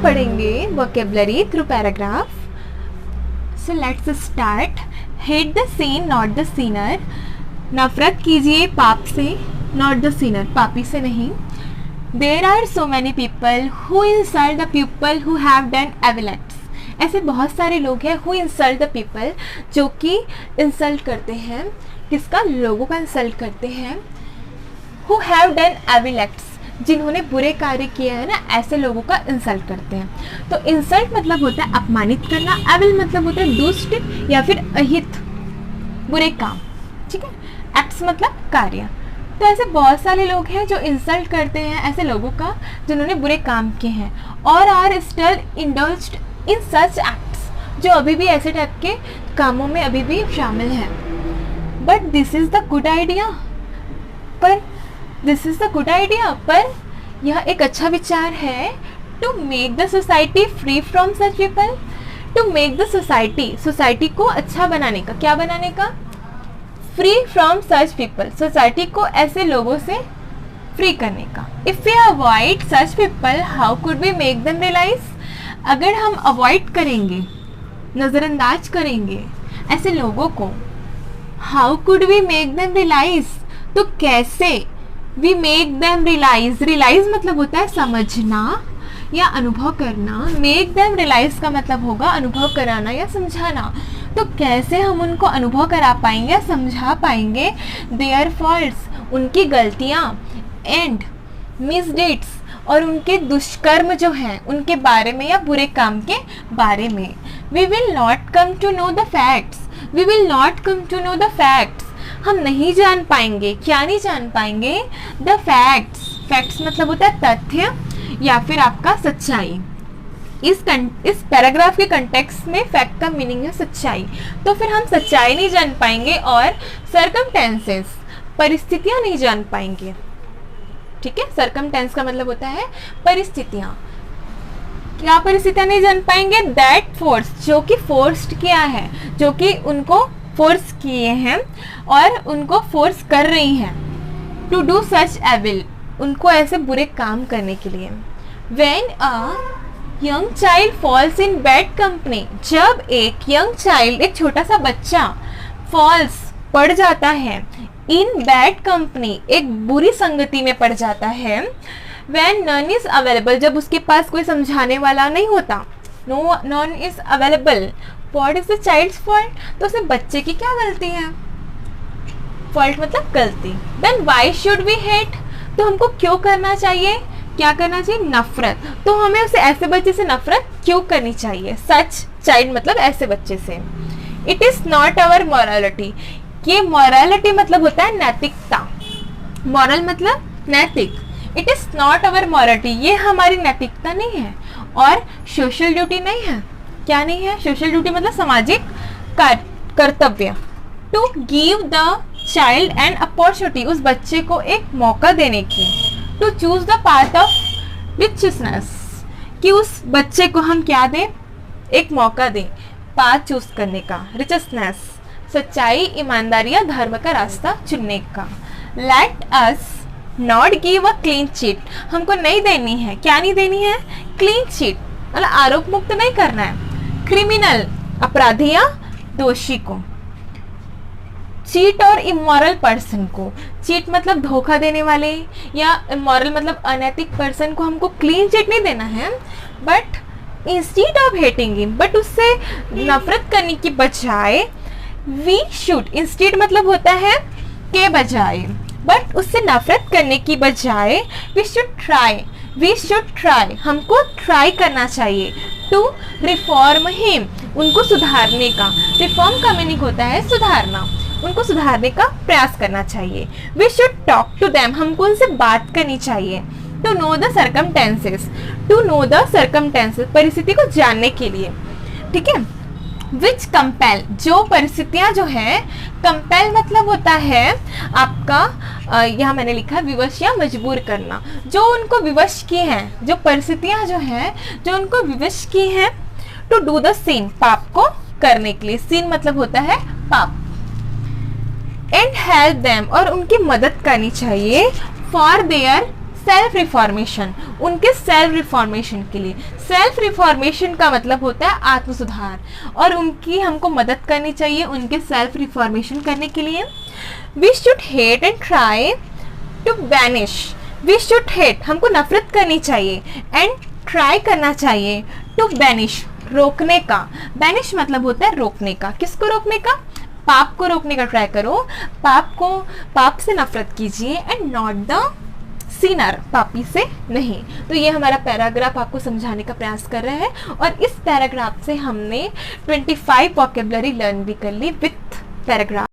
पढ़ेंगे vocabulary through paragraph. So let's start. Hate the sin not the sinner, नफरत कीजिए पाप से, नॉट द सीनर, पापी से नहीं। There are so many people who insult the people who have done evil acts, ऐसे बहुत सारे लोग हैं हु इंसल्ट द पीपल, जो कि इंसल्ट करते हैं, किसका, लोगों का इंसल्ट करते हैं। Who have done evil acts, जिन्होंने बुरे कार्य किए हैं ना, ऐसे लोगों का इंसल्ट करते हैं। तो इंसल्ट मतलब होता है अपमानित करना, एविल मतलब होता है दुष्ट या फिर अहित, बुरे काम, ठीक है। एक्ट्स मतलब कार्य। तो ऐसे बहुत सारे लोग हैं जो इंसल्ट करते हैं ऐसे लोगों का जिन्होंने बुरे काम किए हैं, और are still indulged in such acts, जो अभी भी ऐसे टाइप के कामों में अभी भी शामिल हैं। But this is the good idea, पर this is the good idea, पर यह एक अच्छा विचार है। To make the society free from such people, to make the society, society को अच्छा बनाने का, क्या बनाने का, free from such people, society को ऐसे लोगों से फ्री करने का। If we avoid such people how could we make them realise, अगर हम अवॉइड करेंगे, नज़रअंदाज करेंगे ऐसे लोगों को, how could we make them realise, तो कैसे, we make them realise, realise मतलब होता है समझना या अनुभव करना, मेक देम रियलाइज का मतलब होगा अनुभव कराना या समझाना। तो कैसे हम उनको अनुभव करा पाएंगे, समझा पाएंगे देयर फॉल्ट्स, उनकी गलतियाँ, एंड मिसडीड्स, और उनके दुष्कर्म जो हैं उनके बारे में या बुरे काम के बारे में। We will not come to know the facts, we will not come to know the facts, हम नहीं जान पाएंगे, क्या नहीं जान पाएंगे, द फैक्ट्स, फैक्ट्स मतलब होता है तथ्य या फिर आपका सच्चाई। इस पैराग्राफ के कंटेक्स्ट में फैक्ट का मीनिंग है सच्चाई, तो फिर हम सच्चाई नहीं जान पाएंगे और सर्कमटेंसेस, परिस्थितियां नहीं जान पाएंगे, ठीक है। सर्कमटेंस का मतलब होता है परिस्थितियां, क्या परिस्थितियां नहीं जान पाएंगे, दैट फोर्स, जो कि फोर्स्ड किया है, जो कि उनको फोर्स किए हैं और उनको फोर्स कर रही हैं, टू डू सच एविल, उनको ऐसे बुरे काम करने के लिए। When a young child falls in bad company, जब एक यंग चाइल्ड, एक छोटा सा बच्चा, फॉल्स पड़ जाता है, इन बैड कंपनी, एक बुरी संगति में पड़ जाता है। व्हेन नन इज अवेलेबल, जब उसके पास कोई समझाने वाला नहीं होता, no none is available, what is the child's fault, तो उसे बच्चे की क्या गलती है, फॉल्ट मतलब गलती। Then why should we hate, तो हमको क्यों करना चाहिए, क्या करना चाहिए, नफरत, तो हमें उसे ऐसे बच्चे से नफरत क्यों करनी चाहिए, सच चाइल्ड मतलब ऐसे बच्चे से। It is not our morality, ये मॉरलिटी मतलब होता है नैतिकता, मॉरल मतलब नैतिक, it is not our morality, ये हमारी नैतिकता नहीं है, और सोशल ड्यूटी नहीं है, क्या नहीं है, सोशल ड्यूटी मतलब सामाजिक कर्तव्य। To give the child an opportunity, उस बच्चे को एक मौका देने की, to choose the path of richness, कि उस बच्चे को हम क्या दें, एक मौका दें, पाथ चूज करने का, रिचनेस, सच्चाई, ईमानदारी या धर्म का रास्ता चुनने का। Let us not give a clean chit, हमको नहीं देनी है, क्या नहीं देनी है, क्लीन चिट, मतलब आरोप मुक्त नहीं करना है, क्रिमिनल, अपराधी या दोषी को, चीट और इमोरल पर्सन को, चीट मतलब धोखा देने वाले, या इमोरल मतलब अनैतिक पर्सन को हमको क्लीन चिट नहीं देना है, but instead of hating him, but उससे नफरत करने की बजाय, वी शुड, इंस्टीड मतलब होता है के बजाय, बट उससे नफरत करने की बजाय वी शुड ट्राई, हमको ट्राई करना चाहिए, टू रिफॉर्म हिम, उनको सुधारने का, रिफॉर्म का मीनिंग होता है सुधारना, उनको सुधारने का प्रयास करना चाहिए। We should talk to them, हमको उनसे बात करनी चाहिए, to know the circumstances, to know the circumstances, परिस्थिति को जानने के लिए, ठीक है। विच कंपेल, जो परिस्थितियां जो है, कंपेल मतलब होता है आपका, यहाँ मैंने लिखा विवश या मजबूर करना, जो उनको विवश की हैं, जो परिस्थितियां जो हैं जो उनको विवश की हैं, टू डू द sin, पाप को करने के लिए, sin मतलब होता है पाप, एंड हेल्प देम, और उनकी मदद करनी चाहिए, फॉर देयर सेल्फ रिफॉर्मेशन, उनके सेल्फ रिफॉर्मेशन के लिए। सेल्फ रिफॉर्मेशन का मतलब होता है आत्म सुधार, और उनकी हमको मदद करनी चाहिए उनके सेल्फ रिफॉर्मेशन करने के लिए। We should hate and try to banish, we should hate हमको नफरत करनी चाहिए, एंड ट्राई करना चाहिए टू बैनिश रोकने का। बैनिश मतलब होता है रोकने का। किसको रोकने का? पाप को रोकने का ट्राई करो, पाप से नफरत कीजिए, एंड नॉट द सिनर, पापी से नहीं। तो ये हमारा पैराग्राफ आपको समझाने का प्रयास कर रहे हैं, और इस पैराग्राफ से हमने 25 वोकेबलरी लर्न भी कर ली विथ पैराग्राफ।